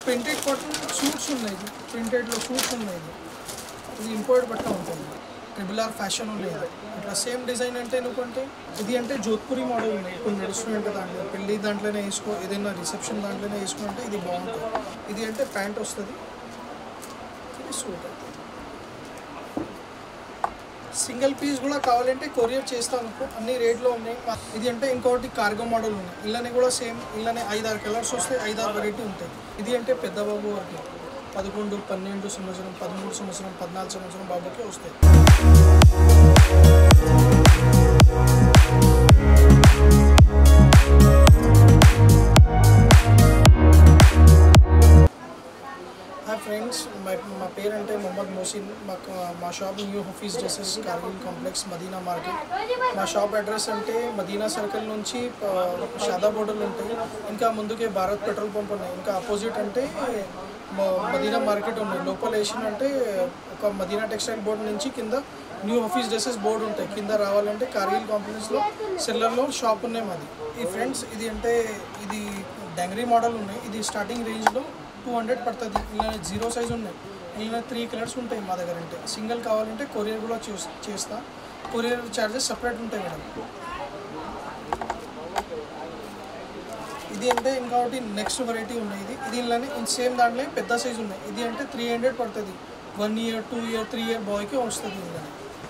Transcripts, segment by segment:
Printed cotton suits ఉన్నాయి, ప్రింటెడ్లో suits ఉన్నాయి. ఇది ఇంపోర్ట్ బట్ట ఉంటుంది, ట్రిపుల్ ఆర్ ఫ్యాషన్ ఉండేది. ఇట్లా సేమ్ డిజైన్ అంటే ఎందుకంటే ఇది అంటే జోధ్పూరి మోడల్ ఉన్నాయి, ఇప్పుడు నడుస్తుంటే దాంట్లో పెళ్ళి దాంట్లోనే వేసుకో, ఏదైనా రిసెప్షన్ దాంట్లోనే వేసుకుంటే ఇది బాగుంటుంది. ఇది అంటే ప్యాంట్ వస్తుంది, ఇది సూట్ అవుతుంది. సింగిల్ పీస్ కూడా కావాలంటే కొరియర్ చేస్తాను, అన్ని రేట్లో ఉన్నాయి. ఇది అంటే ఇంకోటి కార్గో మోడల్ ఉన్నాయి, ఇలానే కూడా సేమ్ ఇలానే 5-6 కలర్స్ వస్తాయి, 5-6 వెరైటీ ఉంటాయి. ఇది అంటే పెద్ద బాబు వరకు 11, 12 సంవత్సరం, 13 సంవత్సరం, 14 సంవత్సరం బాబుకే వస్తాయి. హాయ్ ఫ్రెండ్స్, మా పేరు అంటే మొహమ్మద్ మోసిన్. మా shop new Hafeez dresses Kargil complex Madina market. మా షాప్ అడ్రస్ అంటే మదీనా సర్కిల్ నుంచి షాదా బోర్డర్లు ఉంటాయి, ఇంకా ముందుకే భారత్ పెట్రోల్ పంప్ ఉన్నాయి, ఇంకా అపోజిట్ అంటే మదీనా మార్కెట్ ఉన్నాయి. లోపల వేసిన అంటే ఒక మదీనా టెక్స్టైల్ బోర్డు నుంచి కింద న్యూ హఫీజ్ డ్రెస్సెస్ బోర్డు ఉంటాయి. కింద రావాలంటే కార్గిల్ కాంప్లెక్స్లో సెల్లర్లో షాప్ ఉన్నాయి మాది. ఈ ఫ్రెండ్స్ ఇది అంటే ఇది డంగరీ మోడల్ ఉన్నాయి, ఇది స్టార్టింగ్ రేంజ్లో 200 పడుతుంది. ఇలా 0 సైజ్ ఉన్నాయి, ఇలా 3 కలర్స్ ఉంటాయి మా దగ్గర. అంటే సింగిల్ కావాలంటే కొరియర్ కూడా చేస్తా, కొరియర్ ఛార్జెస్ సపరేట్ ఉంటాయి మేడం. ఇది అంటే ఇంకొకటి నెక్స్ట్ వెరైటీ ఉన్నాయి. ఇది ఇలానే సేమ్ దాంట్లో పెద్ద సైజు ఉన్నాయి. ఇది అంటే 300 పడుతుంది, 1 ఇయర్ 2 ఇయర్ 3 ఇయర్ బాయ్కి వస్తుంది. ఇలానే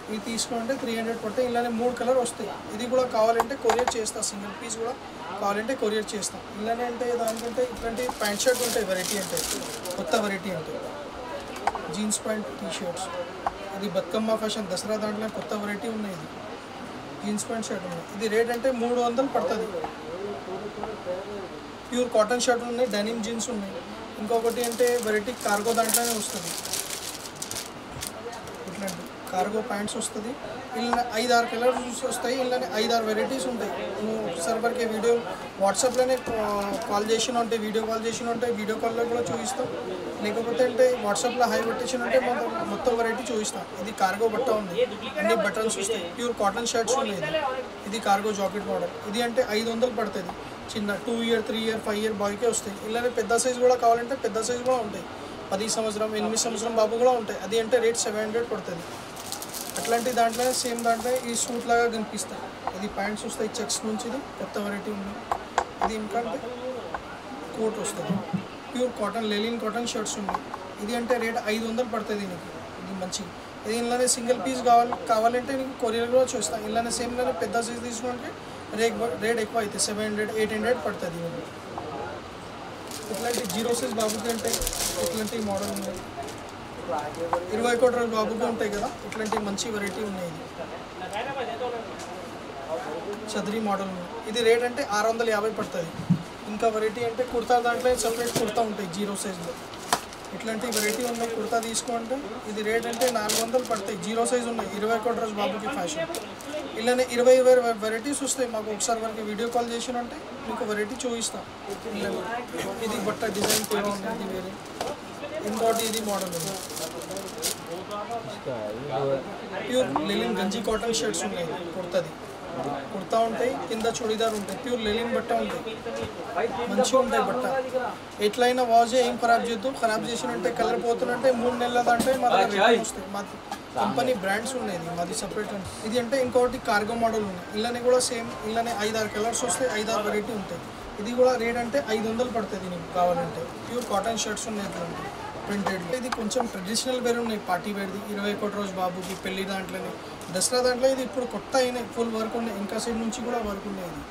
ఇది తీసుకుంటే 300 పడతాయి. ఇలానే 3 కలర్ వస్తాయి. ఇది కూడా కావాలంటే కొరియర్ చేస్తా, సింగిల్ పీస్ కూడా కావాలంటే కొరియర్ చేస్తాం. ఇలానే అంటే దానికంటే ఇట్లాంటి ప్యాంట్ షర్ట్ ఉంటాయి, వెరైటీ అంటే కొత్త వెరైటీ అంటే జీన్స్ ప్యాంట్ టీ షర్ట్స్. ఇది బతుకమ్మ ఫ్యాషన్ దసరా దాంట్లో కొత్త వెరైటీ ఉన్నాయి. ఇది జీన్స్ ప్యాంట్ షర్ట్ ఉన్నాయి. ఇది రేట్ అంటే 300 పడుతుంది. ప్యూర్ కాటన్ షర్ట్ ఉన్నాయి, డెనిమ్ జీన్స్ ఉన్నాయి. ఇంకొకటి అంటే వెరైటీ కార్గో దాంట్లోనే వస్తుంది, ఇట్లాంటి కార్గో ప్యాంట్స్ వస్తుంది. ఇలా 5-6 కలర్స్ వస్తాయి, ఇలానే 5-6 వెరైటీస్ ఉంటాయి. నువ్వు ఒకసారి వరకే వీడియో వాట్సాప్లోనే కాల్ చేసిన ఉంటే, వీడియో కాల్ చేసిన ఉంటే వీడియో కాల్లో కూడా చూపిస్తాం. లేకపోతే అంటే వాట్సాప్లో హై పెట్టేసిన ఉంటే మొత్తం వెరైటీ చూపిస్తాం. ఇది కార్గో బట్ట ఉంది, అన్ని బటన్స్ వస్తాయి, ప్యూర్ కాటన్ షర్ట్స్ ఉన్నాయి. ఇది కార్గో జాకెట్ మోడల్. ఇది అంటే 500 పడుతుంది. చిన్న 2 ఇయర్ 3 ఇయర్ 5 ఇయర్ బాయ్కే వస్తాయి. ఇలానే పెద్ద సైజు కూడా కావాలంటే పెద్ద సైజు కూడా ఉంటాయి, 10 సంవత్సరం 8 సంవత్సరం బాబు కూడా ఉంటాయి. అది అంటే రేట్ 700 పడుతుంది. అట్లాంటి దాంట్లో సేమ్ దాంట్లో ఈ సూట్ లాగా కనిపిస్తాయి. ఇది ప్యాంట్స్ వస్తాయి చెక్స్ నుంచి, ఇది కొత్త వెరైటీ ఉంది. ఇది ఇంకా అంటే కోట్ వస్తుంది, ప్యూర్ కాటన్ లెలిన్ కాటన్ షర్ట్స్ ఉన్నాయి. ఇది అంటే రేట్ 500 పడుతుంది నీకు. ఇది మంచి. ఇది ఇలానే సింగిల్ పీస్ కావాలంటే నీకు కొరియర్ కూడా చూస్తాను. ఇలానే సేమ్ ఇలానే పెద్ద సైజ్ తీసుకుంటే రేట్ ఎక్కువ అవుతుంది, 700 800 పడుతుంది. ఇట్లాంటి 0 సైజ్ బాబుకి అంటే ఇట్లాంటి మోడల్ ఉన్నాయి. 21 రోజు బాబుకి ఉంటాయి కదా, ఇట్లాంటి మంచి వెరైటీ ఉన్నాయి. ఇది చద్రీ మోడల్ ఉంది. ఇది రేట్ అంటే 650 పడుతుంది. ఇంకా వెరైటీ అంటే కుర్తా దాంట్లో సపరేట్ కుర్తా ఉంటాయి 0 సైజ్లో. ఇట్లాంటి వెరైటీ ఉన్నాయి. కుర్తా తీసుకుంటే ఇది రేట్ అంటే 400 పడతాయి. 0 సైజ్ ఉన్నాయి, 21 రోజు బాబుకి ఫ్యాషన్. ఇలానే 20 వెరైటీస్ వస్తాయి. మాకు ఒకసారి వరకు వీడియో కాల్ చేసిన అంటే మీకు వెరైటీ చూపిస్తాం. ఇది బట్ట డిజైన్ కూడా ఉంది, ఇది వేరే. ఇంకోటి ఇది మోడల్ ఉంది, ప్యూర్ లెలిన్ గంజీ కాటన్ షర్ట్స్ ఉన్నాయి. కుర్తా ఉంటాయి, కింద చూడీదార్ ఉంటాయి, ప్యూర్ లెలిన్ బట్ట ఉంటాయి, మంచిగా ఉంటాయి బట్ట. ఎట్లయినా వాష్ ఏం ఖరాబ్ చేయొద్దు. ఖరాబ్ చేసినంటే కలర్ పోతున్నంటే 3 నెలల దాంట్లో మా దగ్గర వస్తాయి. మా కంపెనీ బ్రాండ్స్ ఉన్నాయి, మాది సపరేట్. ఇది అంటే ఇంకోటి కార్గో మోడల్ ఉన్నాయి. ఇలానే కూడా సేమ్ ఇలానే 5-6 కలర్స్ వస్తాయి, 5-6 వెరైటీ ఉంటాయి. ఇది కూడా రేట్ అంటే 500 పడుతుంది నీకు కావాలంటే. ప్యూర్ కాటన్ షర్ట్స్ ఉన్నాయి, ఇట్లాంటి ప్రింటెడ్. ఇది కొంచెం ట్రెడిషనల్ వేర్ ఉన్నాయి, పార్టీ వేర్ది. 21 రోజు బాబుకి పెళ్ళి దాంట్లోనే, దసరా దాంట్లో. ఇది ఇప్పుడు కొత్త అయినాయి, ఫుల్ వర్క్ ఉన్నాయి, ఇంకా సైడ్ నుంచి కూడా వర్క్ ఉన్నాయి. ఇది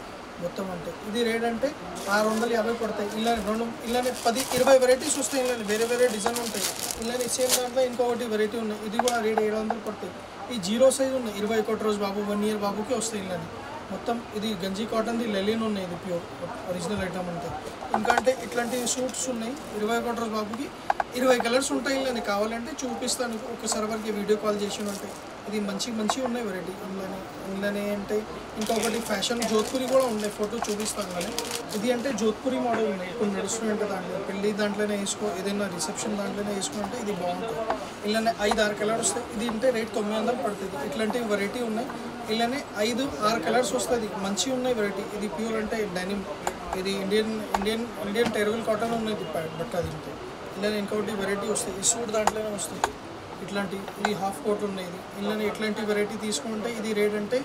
మొత్తం అంటే ఇది రేట్ అంటే 650 పడతాయి. ఇలానే 10-20 వెరైటీస్ వస్తాయి. ఇలానే వేరే వేరే డిజైన్ ఉంటాయి. ఇలానే సేమ్ దాంట్లో ఇంకొకటి వెరైటీ ఉన్నాయి. ఇది కూడా రేట్ 700 పడతాయి. ఈ 0 సైజ్ ఉన్నాయి, 21 రోజు బాబు 1 ఇయర్ బాబుకి వస్తాయి. ఇలానే మొత్తం ఇది గంజీ కాటన్ది లెలిన్ ఉన్నాయి, ఇది ప్యూర్ ఒరిజినల్ ఐటమ్ ఉంటాయి. ఇంకా అంటే ఇట్లాంటి సూట్స్ ఉన్నాయి, 21 రోజు బాబుకి 20 కలర్స్ ఉంటాయి. ఇలానే కావాలంటే చూపిస్తాను ఒకసారి వరకు వీడియో కాల్ చేసి ఉంటాయి. ఇది మంచి ఉన్నాయి వెరైటీ. ఇలానే అంటే ఇంకొకటి ఫ్యాషన్ జోధ్పూరి కూడా ఉన్నాయి, ఫోటో చూపిస్తాను. కానీ ఇది అంటే జోధ్పూరి మోడల్ ఉన్నాయి, ఇప్పుడు నడుస్తుంటే దాంట్లో పెళ్ళి దాంట్లోనే వేసుకో, ఏదైనా రిసెప్షన్ దాంట్లోనే వేసుకుంటే ఇది బాగుంటుంది. ఇలానే 5-6 కలర్స్ వస్తాయి. ఇది అంటే రేట్ 900 పడుతుంది. ఇట్లాంటి వెరైటీ ఉన్నాయి. ఇలానే 5-6 కలర్స్ వస్తుంది, మంచిగా ఉన్నాయి వెరైటీ. ఇది ప్యూర్ అంటే డెనిమ్ ఇది ఇండియన్ టెరబుల్ కాటన్ ఉన్నది బట్ట దీంతో. ఇలా ఇంకోటి వెరైటీ వస్తాయి, ఈ సూట్ దాంట్లోనే వస్తుంది ఇట్లాంటి. ఇది హాఫ్ కోట్ ఉన్నాయి, ఇలా ఇట్లాంటి వెరైటీ తీసుకుంటే ఇది రేట్ అంటే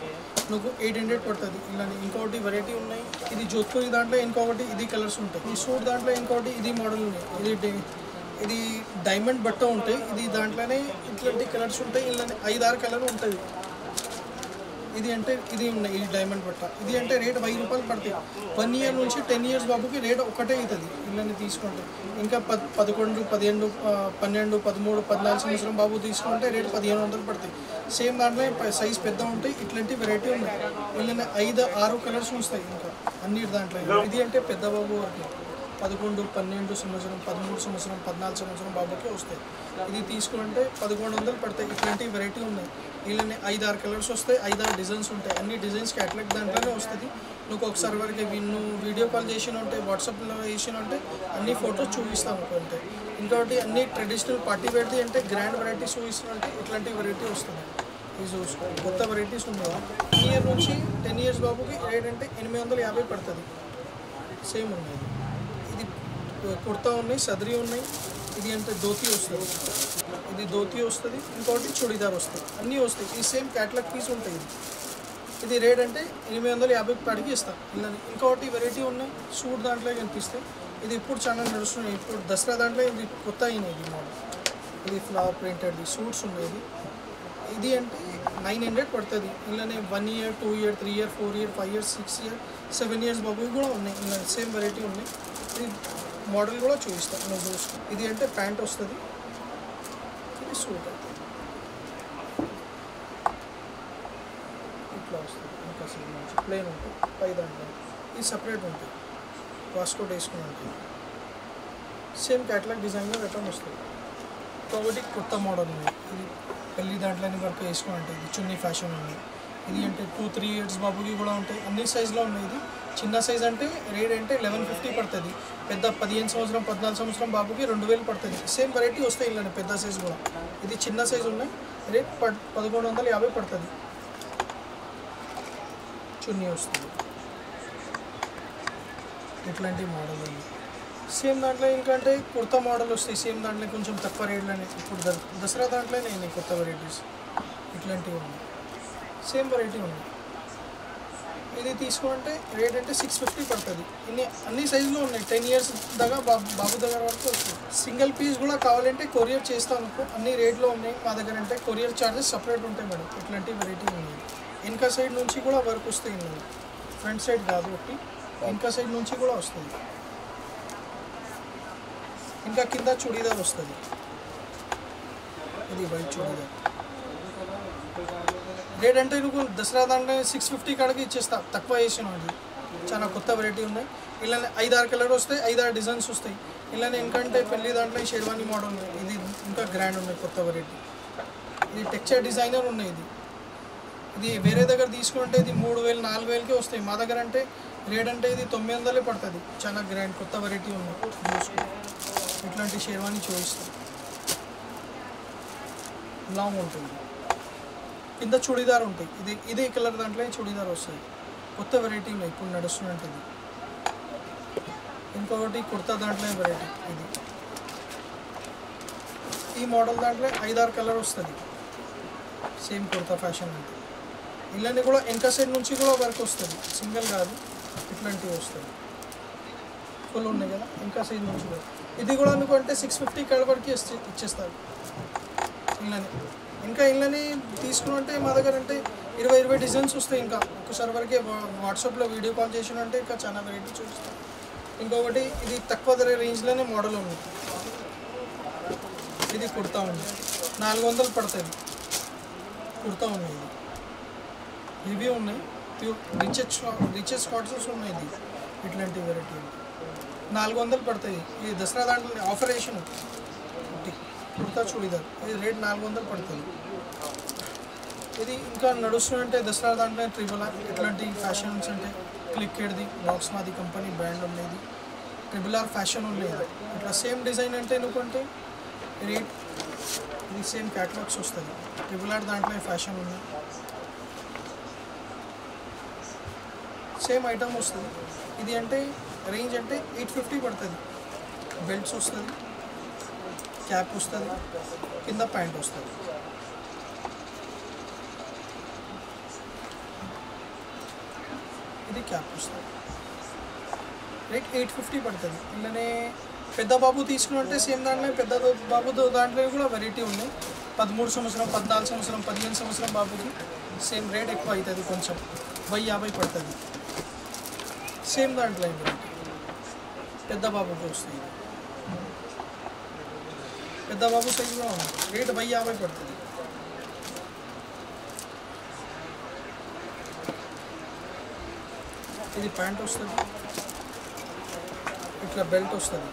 నువ్వు 800 పడుతుంది. ఇలా ఇంకొకటి వెరైటీ ఉన్నాయి, ఇది జోధ్పూరి దాంట్లో ఇంకొకటి ఇది కలర్స్ ఉంటాయి. ఈ సూట్ దాంట్లో ఇంకొకటి ఇది మోడల్ ఉన్నాయి, ఇది డైమండ్ బట్ట ఉంటాయి. ఇది దాంట్లోనే ఇట్లాంటి కలర్స్ ఉంటాయి, ఇలా 5-6 కలర్ ఉంటుంది. ఇది అంటే ఇది ఉన్నాయి, ఇది డైమండ్ బట్ట. ఇది అంటే రేట్ 1000 రూపాయలు పడతాయి. 1 ఇయర్ నుంచి 10 ఇయర్స్ బాబుకి రేట్ ఒకటే అవుతుంది ఇళ్ళని తీసుకుంటే. ఇంకా 11, 12, 12, 13, 14 సంవత్సరం బాబు తీసుకుంటే రేట్ 1500 పడతాయి. సేమ్ దాంట్లో సైజ్ పెద్ద ఉంటాయి. ఇట్లాంటి వెరైటీ ఉన్నాయి, ఇళ్ళని 5-6 కలర్స్ వస్తాయి ఇంకా అన్నిటి దాంట్లో. ఇది అంటే పెద్ద బాబు వరకు 11, 12 సంవత్సరం, 13 సంవత్సరం, 14 సంవత్సరం బాబుకి వస్తాయి. ఇది తీసుకుంటే 1100 పడతాయి. ఇట్లాంటి వెరైటీ ఉన్నాయి, ఇలానే 5-6 కలర్స్ వస్తాయి, 5-6 డిజైన్స్ ఉంటాయి. అన్ని డిజైన్స్ క్యాటలాగ్ దాంట్లోనే వస్తుంది. నువ్వు ఒకసారి వరకు నువ్వు వీడియో కాల్ చేసిన ఉంటే, వాట్సాప్లో చేసిన ఉంటే అన్ని ఫొటోస్ చూపిస్తాను అంటే. ఇంకొకటి అన్ని ట్రెడిషనల్ పార్టీ వేర్ది అంటే గ్రాండ్ వెరైటీస్ చూపిస్తున్నట్టే ఇట్లాంటి వెరైటీ వస్తుంది. ఇది చూసుకో, కొత్త వెరైటీస్ ఉన్నాయి. 1 ఇయర్ నుంచి 10 ఇయర్స్ బాబుకి రేట్ అంటే 850 పడుతుంది. సేమ్ ఉన్నాయి, ఇది కుర్తా ఉన్నాయి, సదరీ ఉన్నాయి. ఇది అంటే ధోతి వస్తుంది, ఇది ధోతి వస్తుంది. ఇంకోటి చుడిదార్ వస్తుంది, అన్నీ వస్తాయి. ఈ సేమ్ క్యాటలాగ్ పీస్ ఉంటాయి. ఇది రేట్ అంటే 850 పడికి ఇస్తాను. ఇలా ఇంకోటి వెరైటీ ఉన్నాయి, సూట్ దాంట్లో కనిపిస్తాయి. ఇది ఇప్పుడు చాలా నడుస్తున్నాయి. ఇప్పుడు దసరా దాంట్లో ఇది కొత్త అయినాయి. ఇది మోడల్, ఇది ఫ్లవర్ ప్రింటెడ్ సూట్స్ ఉన్నాయి. ఇది అంటే 900 పడుతుంది. ఇలానే 1 year, 2 year, 3 year, 4 year, 5 year, 6 year, 7 years బాబు కూడా ఉన్నాయి. ఇలా సేమ్ వెరైటీ ఉన్నాయి. ఇది మోడల్ కూడా చూపిస్తాను నువ్వు చూసుకో. ఇది అంటే ప్యాంట్ వస్తుంది, ఇది సూట్ అవుతుంది. ఇట్లా వస్తుంది, ఇంకా మంచి ప్లెయిన్ ఉంటుంది. పై దాంట్లో ఇది సపరేట్ ఉంటుంది, వాస్కోట్ వేసుకుని ఉంటుంది. సేమ్ క్యాటలాగ్ డిజైన్లో రిటర్న్ వస్తుంది. కాబట్టి కొత్త మోడల్ ఉంది. ఇది పెళ్ళి దాంట్లోనే వరకు వేసుకుని ఉంటుంది. ఇది చున్నీ ఫ్యాషన్ ఉంది. ఇది అంటే 2-3 ఇయర్స్ బాబుకి కూడా ఉంటాయి. అన్ని సైజులో ఉన్నాయి. ఇది చిన్న సైజ్ అంటే రేట్ అంటే 1150 పడుతుంది. పెద్ద 15 సంవత్సరం, 14 సంవత్సరం బాబుకి 2000 పడుతుంది. సేమ్ వెరైటీ వస్తాయి ఇలా పెద్ద సైజు కూడా. ఇది చిన్న సైజు ఉన్నాయి, రేట్ 1150 పడుతుంది. చున్నీ వస్తుంది, ఇట్లాంటి మోడల్ ఉంది. సేమ్ దాంట్లో ఇంకంటే కుర్తా మోడల్ వస్తాయి. సేమ్ దాంట్లో కొంచెం తక్కువ రేట్లోనే. ఇప్పుడు దసరా దాంట్లోనే ఉన్నాయి కొత్త వెరైటీస్ ఇట్లాంటివి ఉన్నాయి. సేమ్ వెరైటీ ఉంది. ఇది తీసుకుంటే రేట్ అంటే 650 పడుతుంది. అన్ని సైజులో ఉన్నాయి. 10 ఇయర్స్ దాకా బాబు దగ్గర వరకు వస్తుంది. సింగిల్ పీస్ కూడా కావాలంటే కొరియర్ చేస్తాను. అన్ని రేట్లో ఉన్నాయి మా దగ్గర. అంటే కొరియర్ ఛార్జెస్ సపరేట్ ఉంటాయి మేడం. ఇట్లాంటి వెరైటీ ఉన్నాయి. వెనక సైడ్ నుంచి కూడా వర్క్ వస్తాయి. ఫ్రంట్ సైడ్ కాదు, ఒకటి వెనక సైడ్ నుంచి కూడా వస్తుంది. ఇంకా కింద చుడీదార్ వస్తుంది. ఇది వైట్ చుడీదార్. రేట్ అంటే నువ్వు దసరా దాంట్లో 650 కాడికి ఇచ్చేస్తా, తక్కువ వేసాను. అది చాలా కొత్త వెరైటీ ఉన్నాయి. ఇలానే 5-6 కలర్ వస్తాయి, 5-6 డిజైన్స్ వస్తాయి. ఇలానే ఎందుకంటే పెళ్ళి దాంట్లో షేర్వానీ మోడల్ ఉన్నాయి. ఇది ఇంకా గ్రాండ్ ఉన్నాయి, కొత్త వెరైటీ. ఇది టెక్స్చర్ డిజైనర్ ఉన్నాయి. ఇది వేరే దగ్గర తీసుకుంటే ఇది 3000-4000కే వస్తాయి. మా దగ్గర అంటే రేట్ అంటే ఇది 900 పడుతుంది. చాలా గ్రాండ్ కొత్త వెరైటీ ఉన్నాయి. చూసుకో, ఇట్లాంటి షేర్వానీ చూపిస్తాం. లాంగ్ ఉంటుంది, కింద చుడీదార్ ఉంటాయి. ఇదే కలర్ దాంట్లో చుడీదార్ వస్తుంది. కొత్త వెరైటీ ఉన్నాయి, ఇప్పుడు నడుస్తున్నట్టు. ఇంకొకటి కుర్తా దాంట్లో వెరైటీ. ఇది ఈ మోడల్ దాంట్లో 5-6 కలర్ వస్తుంది. సేమ్ కుర్తా ఫ్యాషన్ అంటే. ఇలాంటి కూడా వెనక సైడ్ నుంచి కూడా వర్క్ వస్తుంది, సింగిల్ కాదు, ఇట్లాంటివి వస్తుంది. ఫుల్ ఉన్నాయి కదా వెనక సైడ్ నుంచి కూడా. ఇది కూడా అనుకుంటే 650 కాడ వరకు ఇచ్చేస్తారు. ఇలానే తీసుకున్నంటే మా దగ్గర అంటే 20 డిజైన్స్ వస్తాయి. ఇంకా ఒకసారి వరకే వాట్సాప్లో వీడియో కాల్ చేసినంటే ఇంకా చాలా వెరైటీ చూపిస్తాం. ఇంకొకటి ఇది తక్కువ ధర రేంజ్లోనే మోడల్ ఉంది. ఇది కుర్తా ఉంది, 400 పడుతుంది. కుర్తా ఉన్నాయి, ఇది ఇవి ఉన్నాయి. రిచెస్ కాట్సెస్ ఉన్నాయి. ఇది ఇట్లాంటి వెరైటీ 400 పడుతుంది. ఇది దసరా దాంట్లో ఆఫర్ వేసిన కుర్తా చుడీదార్. ఇది రేట్ 400 పడుతుంది. ఇది ఇంకా నడుస్తుందంటే దసరా దాంట్లో ట్రిబుల్ ఆర్ ఇట్లాంటి ఫ్యాషన్స్ అంటే క్లిక్కెడ్ది, బాక్స్ మాది కంపెనీ బ్రాండ్ ఉండేది. ట్రిబుల్ ఆర్ ఫ్యాషన్ ఉండేది. ఇట్లా సేమ్ డిజైన్ అంటే ఎందుకంటే రేట్ ఇది సేమ్ క్యాటలాగ్స్ వస్తుంది. ట్రిబుల్ ఆర్ దాంట్లో ఫ్యాషన్ ఉంది, సేమ్ ఐటమ్ వస్తుంది. ఇది అంటే రేంజ్ అంటే 850 పడుతుంది. బెల్ట్స్ వస్తుంది, క్యాప్ వస్తుంది, కింద ప్యాంట్ వస్తుంది. ఇది క్యాప్ వస్తుంది. రేట్ 850 పడుతుంది. ఇలానే పెద్ద బాబు తీసుకున్నట్టే సేమ్ దాంట్లో పెద్ద బాబుతో దాంట్లో కూడా వెరైటీ ఉన్నాయి. 13 సంవత్సరం, 14 సంవత్సరం, 15 సంవత్సరం బాబుకి సేమ్ రేట్ ఎక్కువ అవుతుంది, కొంచెం 1050 పడుతుంది. సేమ్ దాంట్లో వెరైటీ పెద్ద బాబుకి వస్తుంది. పెద్ద బాబు సైజు కూడా ఉంది, రేట్ 1050 పడుతుంది. ఇది ప్యాంట్ వస్తుంది, ఇట్లా బెల్ట్ వస్తుంది,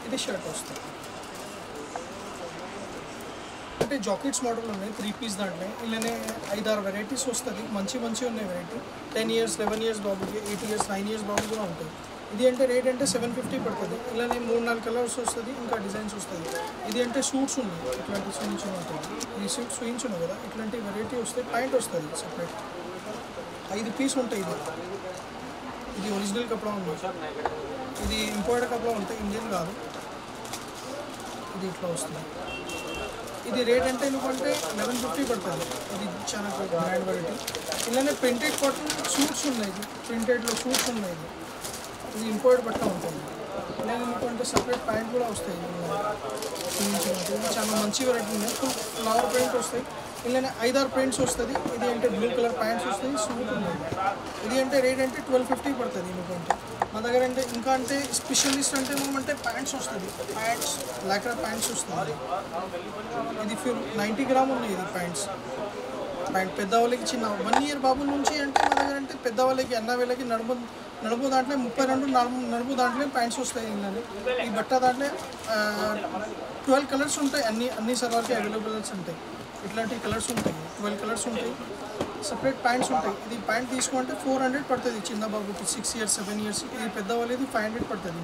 ఇది షర్ట్ వస్తుంది. అంటే జాకెట్స్ మోడల్ ఉన్నాయి 3 పీస్ దాంట్లో. ఇలానే 5-6 వెరైటీస్ వస్తుంది. మంచి ఉన్నాయి వెరైటీ. 10 ఇయర్స్ 11 ఇయర్స్ బాబుకి, 8 ఇయర్స్ 9 ఇయర్స్ బాబు కూడా ఉంటాయి. ఇది అంటే రేట్ అంటే 750 పడుతుంది. ఇలానే 3-4 కలర్స్ వస్తుంది, ఇంకా డిజైన్స్ వస్తుంది. ఇది అంటే సూట్స్ ఉన్నాయి, ఇట్లాంటి స్వింగ్స్ ఉంటాయి. ఈ స్వింగ్స్ ఉన్నాయి కదా, ఇట్లాంటి వెరైటీ వస్తాయి. ప్యాంట్ వస్తుంది సపరేట్, 5 పీస్ ఉంటాయి. ఇది ఒరిజినల్ కపడా ఉంది, ఇది ఇంపోర్టెడ్ కపడా ఉంటాయి, ఇండియన్ కాదు. ఇది ఇట్లా వస్తుంది. ఇది రేట్ అంటే ఎందుకంటే 1150 పడుతుంది. ఇది చాలా బ్రాండ్ వెరైటీ. ఇలానే ప్రింటెడ్ కాటన్ సూట్స్ ఉన్నాయి, ప్రింటెడ్లో సూట్స్ ఉన్నాయి. ఇది ఇంపోర్టెడ్ బట్ట ఉంటుంది. ఇలానే ఎందుకంటే సపరేట్ ప్యాంట్ కూడా వస్తాయి. ఇది చాలా మంచి వెరైటీ ఉన్నాయి. ఫుల్ ఫ్లవర్ ప్రింట్ వస్తాయి. ఇలానే 5-6 ప్రింట్స్ వస్తుంది. ఇది అంటే బ్లూ కలర్ ప్యాంట్స్ వస్తాయి, సూట్ ఉన్నాయి. ఇది అంటే రేట్ అంటే 1250 పడుతుంది. ఎందుకంటే మా దగ్గర అంటే ఇంకా అంటే స్పెషలిస్ట్ అంటే ఏమంటే ప్యాంట్స్ వస్తుంది, ప్యాంట్స్ లాక్రా ప్యాంట్స్ వస్తుంది. ఇది 90 గ్రామ్ ఉన్నాయి. ఇది ప్యాంట్ పెద్దవాళ్ళకి చిన్న 1 ఇయర్ బాబు నుంచి అంటే మా దగ్గర అంటే పెద్దవాళ్ళకి అన్నవేళ్ళకి నడుము దాంట్లో 32 నడుము దాంట్లో ప్యాంట్స్ వస్తాయి. ఈ బట్ట దాంట్లో 12 కలర్స్ ఉంటాయి. అన్ని సర్వాలకి అవైలబుల్స్ ఉంటాయి. ఇట్లాంటి కలర్స్ ఉంటాయి, 12 కలర్స్ ఉంటాయి. సపరేట్ ప్యాంట్స్ ఉంటాయి. ఇది ప్యాంట్ తీసుకుంటే 400 పడుతుంది చిన్న బాబుకి, 6 ఇయర్స్ 7 ఇయర్స్. ఇది పెద్దవాళ్ళది 500 పడుతుంది.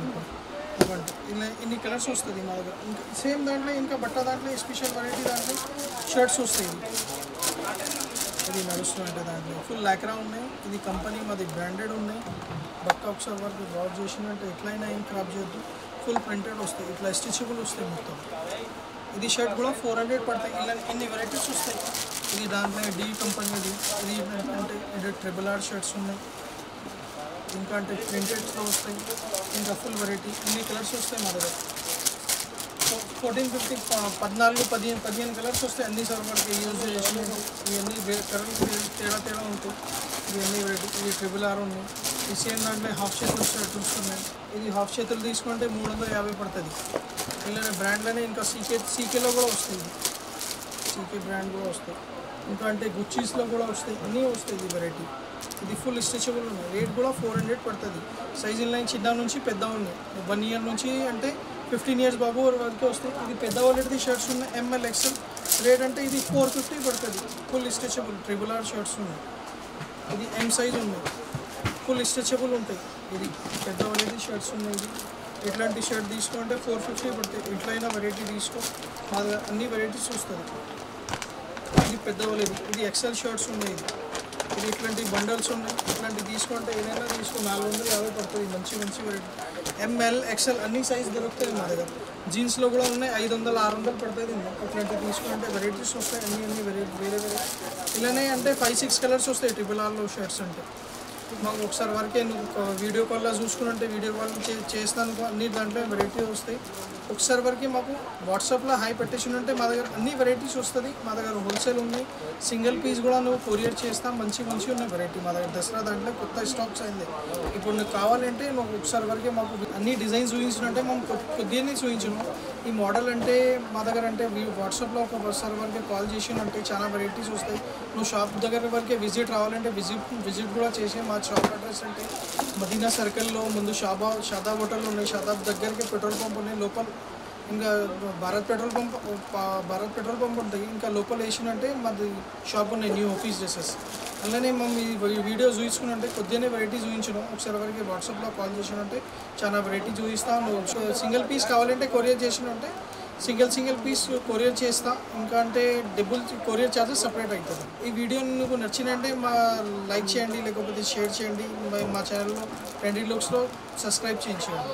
ఇవ్వండి, ఇలా ఇన్ని కలర్స్ వస్తుంది మా దగ్గర. ఇంకా సేమ్ దాంట్లో ఇంకా బట్ట దాంట్లో స్పెషల్ వెరైటీ దాంట్లో షర్ట్స్ వస్తాయి. ఇది నడుస్తుందంటే దాంట్లో ఫుల్ లాక్రా ఉన్నాయి. ఇది కంపెనీ మాది బ్రాండెడ్ ఉన్నాయి. బట్ట ఒకసారి వరకు డ్రాప్ చేసినట్టే ఎట్లయినా ఏం ఖరాబ్ చేయొద్దు. ఫుల్ ప్రింటెడ్ వస్తాయి, ఇట్లా స్టిచబుల్ వస్తాయి మొత్తం. ఇది షర్ట్ కూడా 400 పడతాయి. ఇలా ఇన్ని వెరైటీస్ వస్తాయి. ఇది దాంట్లో డి కంపెనీది. ఇది అంటే ఇది RRR షర్ట్స్ ఉన్నాయి. ఇంకా అంటే ప్రింటెడ్స్లో వస్తాయి. ఇంకా ఫుల్ వెరైటీ ఇన్ని కలర్స్ వస్తాయి మా దగ్గర. 14-15 15 కలర్స్ వస్తాయి. అన్ని సర్వర్కి యూజ్ చేసి ఇవన్నీ కలర్స్ తేడా ఉంటాయి. ఇవన్నీ వెరైటీ. ఇది RRR ఉన్నాయి. ఈ సేమ్ దాంట్లో హాఫ్ చేతులు షర్ట్స్ ఉన్నాయి. ఇది హాఫ్ చేతులు తీసుకుంటే 350 పడుతుంది. ఇలానే బ్రాండ్లోనే ఇంకా సీకేలో కూడా వస్తాయి. సీకే బ్రాండ్ కూడా వస్తాయి. ఇంకా అంటే గుచ్చీస్లో కూడా వస్తాయి. అన్నీ వస్తాయి ఈ వెరైటీ. ఇది ఫుల్ స్ట్రెచబుల్ ఉన్నాయి. రేట్ కూడా 400 పడుతుంది. సైజ్ లైన్ చిన్న నుంచి పెద్ద ఉన్నాయి. 1 ఇయర్ నుంచి అంటే 15 ఇయర్స్ బాబు వరకు వస్తాయి. ఇది పెద్ద వాళ్ళది షర్ట్స్ ఉన్నాయి, ML XL. రేట్ అంటే ఇది 450 పడుతుంది. ఫుల్ స్ట్రెచబుల్ RRR షర్ట్స్ ఉన్నాయి. ఇది M సైజ్ ఉన్నాయి, ఫుల్ స్ట్రెచబుల్ ఉంటాయి. ఇది పెద్ద వాళ్ళది షర్ట్స్ ఉన్నాయి. ఇది ఇట్లాంటి షర్ట్ తీసుకుంటే 450 పడుతుంది. ఎట్లయినా వెరైటీ తీసుకో, మా దగ్గర అన్ని వెరైటీస్ వస్తుంది. ఇది పెద్దవాళ్ళది. ఇది XL షర్ట్స్ ఉన్నాయి. ఇది ఇట్లాంటి బండల్స్ ఉన్నాయి. ఇట్లాంటి తీసుకుంటే ఏదైనా తీసుకో 450 పడుతుంది. మంచి వెరైటీ. ML XL అన్ని సైజ్ దొరుకుతాయి మా దగ్గర. జీన్స్లో కూడా ఉన్నాయి, 500-600 పడుతుంది. ఇట్లాంటివి తీసుకుంటే వెరైటీస్ వస్తాయి. అన్ని వేరే ఇలానే అంటే 5-6 కలర్స్ వస్తాయి RRRలో షర్ట్స్ అంటే. మాకు ఒకసారి వరకే నువ్వు వీడియో కాల్లో చూసుకుంటే వీడియో కాల్ చేస్తాను, అన్ని దాంట్లో వెరైటీ వస్తాయి. ఒకసారి వరకు మాకు వాట్సాప్లో హై పెట్టేసి ఉంటే మా దగ్గర అన్ని వెరైటీస్ వస్తుంది. మా దగ్గర హోల్సేల్ ఉన్నాయి, సింగిల్ పీస్ కూడా నువ్వు కొరియర్ చేస్తాం. మంచి ఉన్నాయి వెరైటీ మా దగ్గర. దసరా దాంట్లో కొత్త స్టాక్స్ అయింది. ఇప్పుడు నువ్వు కావాలంటే నువ్వు ఒకసారి వరకే మాకు అన్ని డిజైన్స్ చూపించినట్టే మనం కొద్దిగానే చూపించను. ఈ మోడల్ అంటే మా దగ్గర అంటే వాట్సాప్లో ఒకసారి వరకే కాల్ చేసినంటే చాలా వెరైటీస్ వస్తాయి. నువ్వు షాప్ దగ్గర వరకే విజిట్ రావాలంటే విజిట్ కూడా చేసి. మా షాప్ అడ్రస్ అంటే మదీనా సర్కిల్లో ముందు షాదాబ్ హోటల్ ఉన్నాయి. షాదాబ్ దగ్గరికి పెట్రోల్ పంప్ ఉన్నాయి. లోపల ఇంకా భారత్ పెట్రోల్ పంప్ ఉంటాయి. ఇంకా లోపల వేసినంటే మాది షాప్ ఉన్నాయి, న్యూ ఆఫీస్ డ్రెస్సెస్. అలానే మేము ఈ వీడియో చూపించుకున్నంటే కొద్దిగానే వెరైటీ చూపించడం. ఒకసారి వరకు వాట్సాప్లో కాల్ చేసినంటే చాలా వెరైటీ చూపిస్తాను. సింగిల్ పీస్ కావాలంటే కొరియర్ చేసినంటే సింగిల్ పీస్ కొరియర్ చేస్తా. ఇంకా అంటే డబ్బులు కొరియర్ ఛార్జెస్ సపరేట్ అవుతుంది. ఈ వీడియో మీకు నచ్చిందంటే లైక్ చేయండి, లేకపోతే షేర్ చేయండి. మా ఛానల్లో ట్రెండీ లుక్స్లో సబ్స్క్రైబ్ చేయించండి.